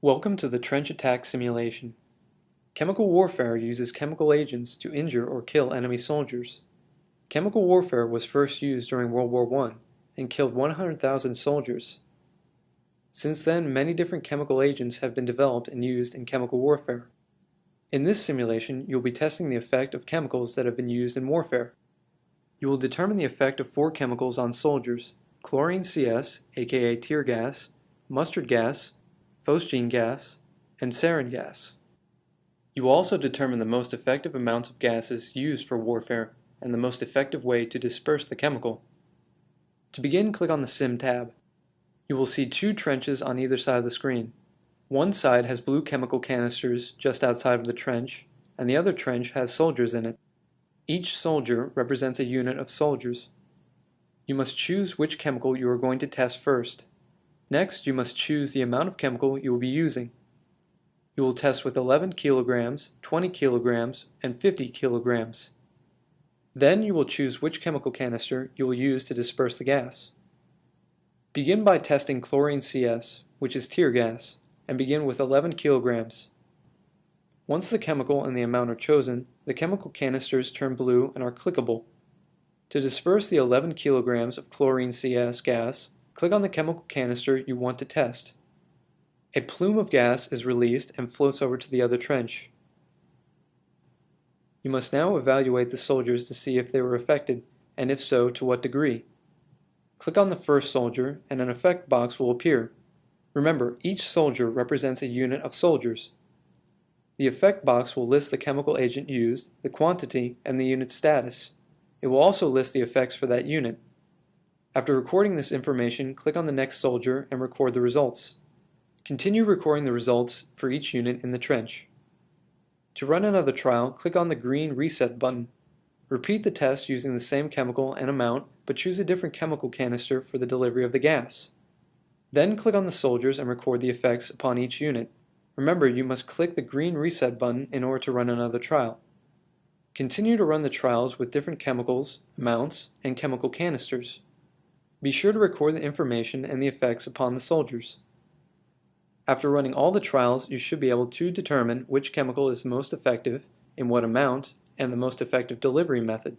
Welcome to the trench attack simulation. Chemical warfare uses chemical agents to injure or kill enemy soldiers. Chemical warfare was first used during World War I and killed 100,000 soldiers. Since then, many different chemical agents have been developed and used in chemical warfare. In this simulation, you'll be testing the effect of chemicals that have been used in warfare. You will determine the effect of 4 chemicals on soldiers: chlorine CS, aka tear gas, mustard gas, phosgene gas, and sarin gas. You will also determine the most effective amounts of gases used for warfare and the most effective way to disperse the chemical. To begin, click on the Sim tab. You will see 2 trenches on either side of the screen. One side has blue chemical canisters just outside of the trench, and the other trench has soldiers in it. Each soldier represents a unit of soldiers. You must choose which chemical you are going to test first. Next, you must choose the amount of chemical you will be using. You will test with 11 kilograms, 20 kilograms, and 50 kilograms. Then you will choose which chemical canister you will use to disperse the gas. Begin by testing chlorine CS, which is tear gas, and begin with 11 kilograms. Once the chemical and the amount are chosen, the chemical canisters turn blue and are clickable. To disperse the 11 kilograms of chlorine CS gas, click on the chemical canister you want to test. A plume of gas is released and floats over to the other trench. You must now evaluate the soldiers to see if they were affected, and if so, to what degree. Click on the first soldier and an effect box will appear. Remember, each soldier represents a unit of soldiers. The effect box will list the chemical agent used, the quantity, and the unit's status. It will also list the effects for that unit. After recording this information, click on the next soldier and record the results. Continue recording the results for each unit in the trench. To run another trial, click on the green Reset button. Repeat the test using the same chemical and amount, but choose a different chemical canister for the delivery of the gas. Then click on the soldiers and record the effects upon each unit. Remember, you must click the green Reset button in order to run another trial. Continue to run the trials with different chemicals, amounts, and chemical canisters. Be sure to record the information and the effects upon the soldiers. After running all the trials, you should be able to determine which chemical is most effective, in what amount, and the most effective delivery method.